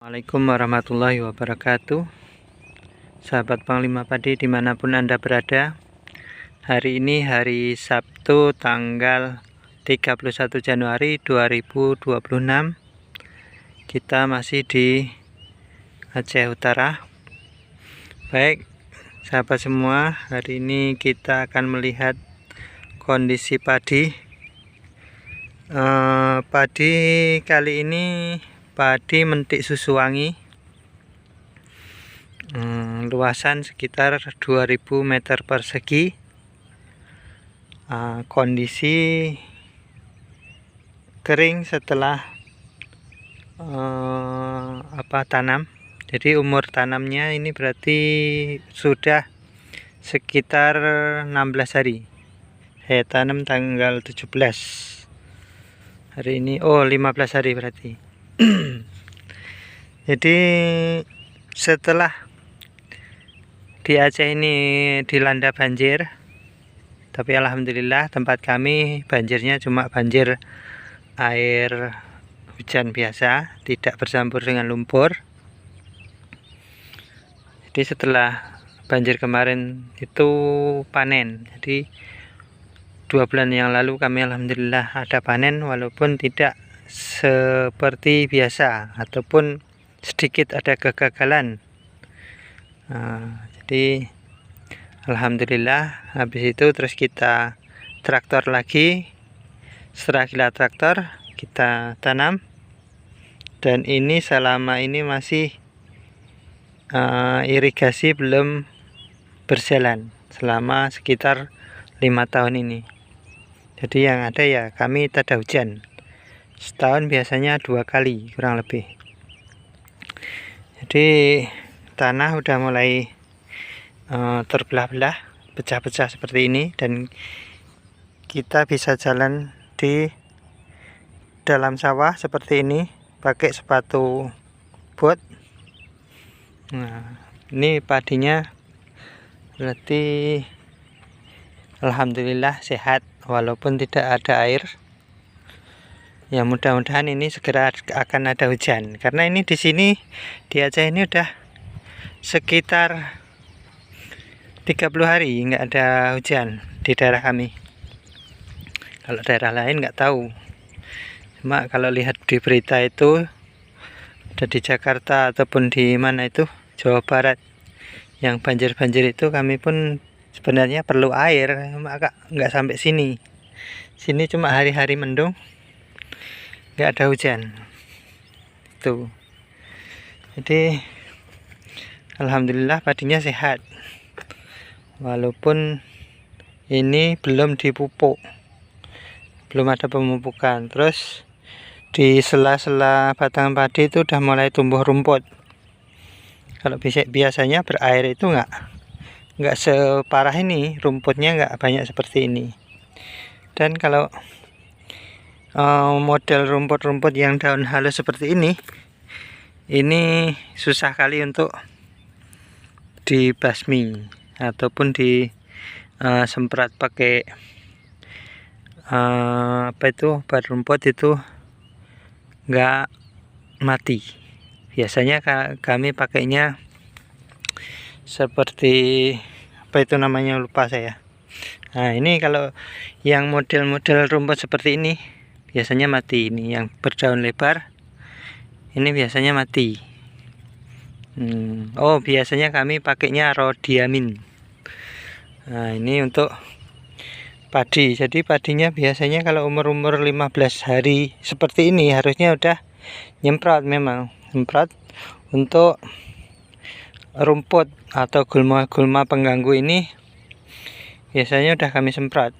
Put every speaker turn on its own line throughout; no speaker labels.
Assalamualaikum warahmatullahi wabarakatuh. Sahabat Panglima Padi dimanapun Anda berada, hari ini hari Sabtu tanggal 31 Januari 2026. Kita masih di Aceh Utara. Baik sahabat semua, hari ini kita akan melihat kondisi padi. Padi kali ini padi mentik susu wangi, luasan sekitar 2000 meter persegi. Kondisi kering setelah tanam. Jadi umur tanamnya ini berarti sudah sekitar 16 hari. Saya tanam tanggal 17 hari ini, 15 hari berarti. Jadi setelah di Aceh ini dilanda banjir, tapi alhamdulillah tempat kami banjirnya cuma banjir air hujan biasa, tidak bercampur dengan lumpur. Jadi setelah banjir kemarin itu panen. Jadi 2 bulan yang lalu kami alhamdulillah ada panen, walaupun tidak seperti biasa ataupun sedikit ada kegagalan. Jadi alhamdulillah habis itu terus kita traktor lagi. Setelah kita traktor kita tanam, dan ini selama ini masih irigasi belum berjalan selama sekitar 5 tahun ini. Jadi yang ada ya kami tak ada hujan. Setahun biasanya 2 kali kurang lebih. Jadi tanah udah mulai terbelah-belah, pecah-pecah seperti ini, dan kita bisa jalan di dalam sawah seperti ini pakai sepatu bot. Nah, ini padinya berarti alhamdulillah sehat walaupun tidak ada air. Ya mudah-mudahan ini segera akan ada hujan, karena ini di sini di Aceh ini udah sekitar 30 hari nggak ada hujan di daerah kami. Kalau daerah lain nggak tahu, cuma kalau lihat di berita itu ada di Jakarta ataupun di mana itu Jawa Barat yang banjir-banjir itu, kami pun sebenarnya perlu air, nggak sampai sini. Sini cuma hari-hari mendung, nggak ada hujan tuh. Jadi alhamdulillah padinya sehat walaupun ini belum dipupuk, belum ada pemupukan. Terus di sela-sela batang padi itu udah mulai tumbuh rumput. Kalau biasanya berair itu nggak separah ini, rumputnya nggak banyak seperti ini. Dan kalau model rumput-rumput yang daun halus seperti ini susah kali untuk dibasmi ataupun semprot pakai obat rumput, itu nggak mati. Biasanya kami pakainya seperti namanya lupa saya. Nah ini kalau yang model-model rumput seperti ini biasanya mati. Ini yang berdaun lebar ini biasanya mati. Biasanya kami pakainya rhodiamin. Nah ini untuk padi. Jadi padinya biasanya kalau umur 15 hari seperti ini harusnya udah nyemprot, memang nyemprot untuk rumput atau gulma-gulma pengganggu ini. Biasanya udah kami semprot.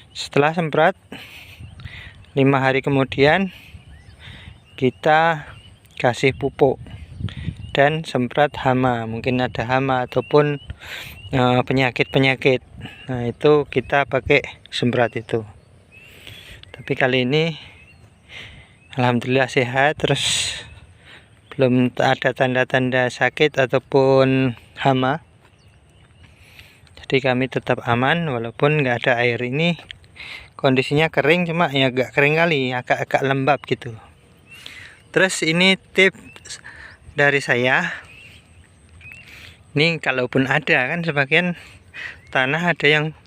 Setelah semprot 5 hari kemudian kita kasih pupuk dan semprot hama. Mungkin ada hama ataupun penyakit-penyakit. Nah itu kita pakai semprot itu. Tapi kali ini alhamdulillah sehat, terus belum ada tanda-tanda sakit ataupun hama. Jadi kami tetap aman walaupun nggak ada air. Ini kondisinya kering, cuma ya agak kering kali, agak lembab gitu. Terus ini tips dari saya. Ini kalaupun ada kan sebagian tanah ada yang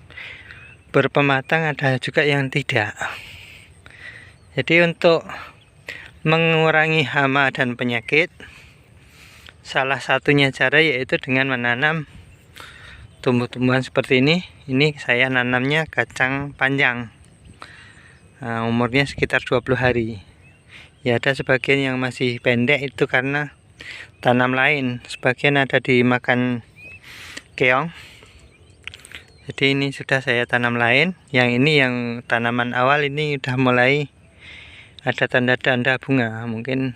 berpematang, ada juga yang tidak. Jadi untuk mengurangi hama dan penyakit, salah satunya cara yaitu dengan menanam tumbuh-tumbuhan seperti ini. Ini saya nanamnya kacang panjang. Nah, umurnya sekitar 20 hari. Ya, ada sebagian yang masih pendek itu karena tanam lain. Sebagian ada dimakan keong. Jadi ini sudah saya tanam lain. Yang ini yang tanaman awal ini udah mulai ada tanda-tanda bunga. Mungkin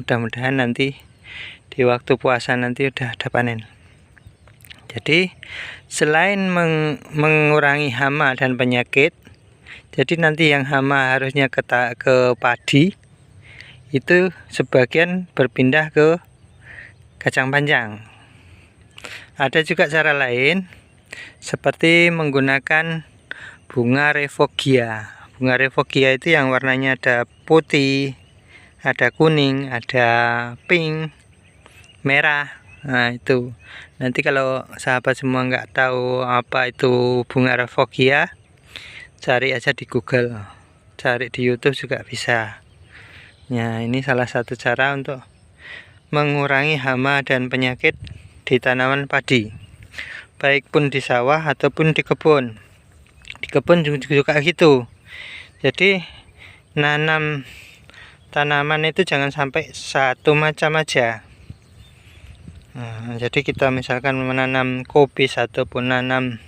mudah-mudahan nanti di waktu puasa nanti udah ada panen. Jadi selain mengurangi hama dan penyakit, jadi nanti yang hama harusnya ke padi, itu sebagian berpindah ke kacang panjang. Ada juga cara lain seperti menggunakan bunga revogia. Bunga revogia itu yang warnanya ada putih, ada kuning, ada pink, merah. Nah itu nanti kalau sahabat semua nggak tahu apa itu bunga revogia, cari aja di Google, cari di YouTube juga bisa. Ya, ini salah satu cara untuk mengurangi hama dan penyakit di tanaman padi, baik pun di sawah ataupun di kebun. Di kebun juga gitu. Jadi nanam tanaman itu jangan sampai satu macam aja. Nah, jadi kita misalkan menanam kopis ataupun nanam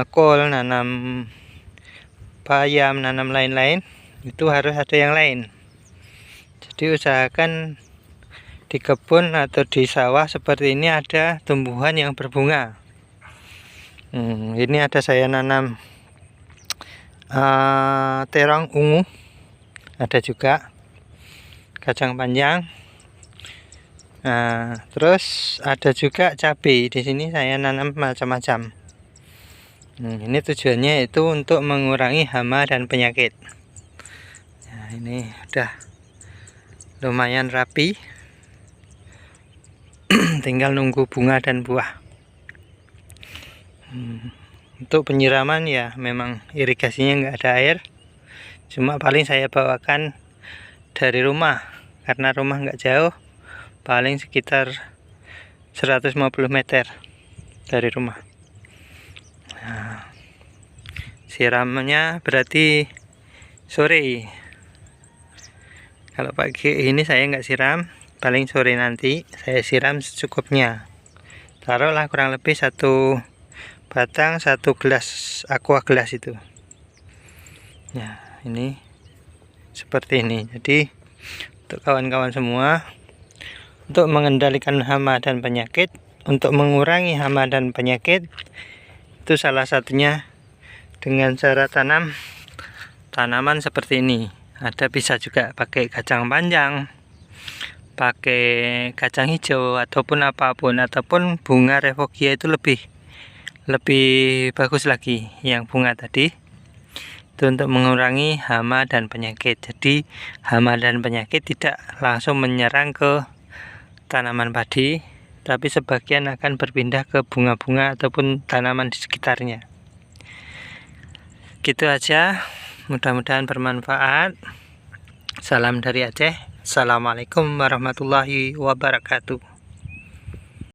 kol, nanam bayam, nanam lain-lain, itu harus ada yang lain. Jadi usahakan di kebun atau di sawah seperti ini ada tumbuhan yang berbunga. Ini ada saya nanam terong ungu, ada juga kacang panjang. Nah, terus ada juga cabai. Di sini saya nanam macam-macam. Ini tujuannya itu untuk mengurangi hama dan penyakit. Nah, ini udah lumayan rapi. Tinggal nunggu bunga dan buah. Untuk penyiraman ya memang irigasinya nggak ada air, cuma paling saya bawakan dari rumah karena rumah nggak jauh, paling sekitar 150 meter dari rumah. Nah, siramnya berarti sore. Kalau pagi ini saya nggak siram, paling sore nanti saya siram secukupnya. Taruhlah kurang lebih 1 batang 1 gelas aqua gelas itu. Ya, ini seperti ini. Jadi untuk kawan-kawan semua, untuk mengendalikan hama dan penyakit, untuk mengurangi hama dan penyakit, itu salah satunya dengan cara tanam tanaman seperti ini. Ada bisa juga pakai kacang panjang, pakai kacang hijau ataupun apapun, ataupun bunga revogia itu lebih bagus lagi yang bunga tadi. Itu untuk mengurangi hama dan penyakit. Jadi hama dan penyakit tidak langsung menyerang ke tanaman padi, tapi sebagian akan berpindah ke bunga-bunga ataupun tanaman di sekitarnya. Gitu aja, mudah-mudahan bermanfaat. Salam dari Aceh. Assalamualaikum warahmatullahi wabarakatuh.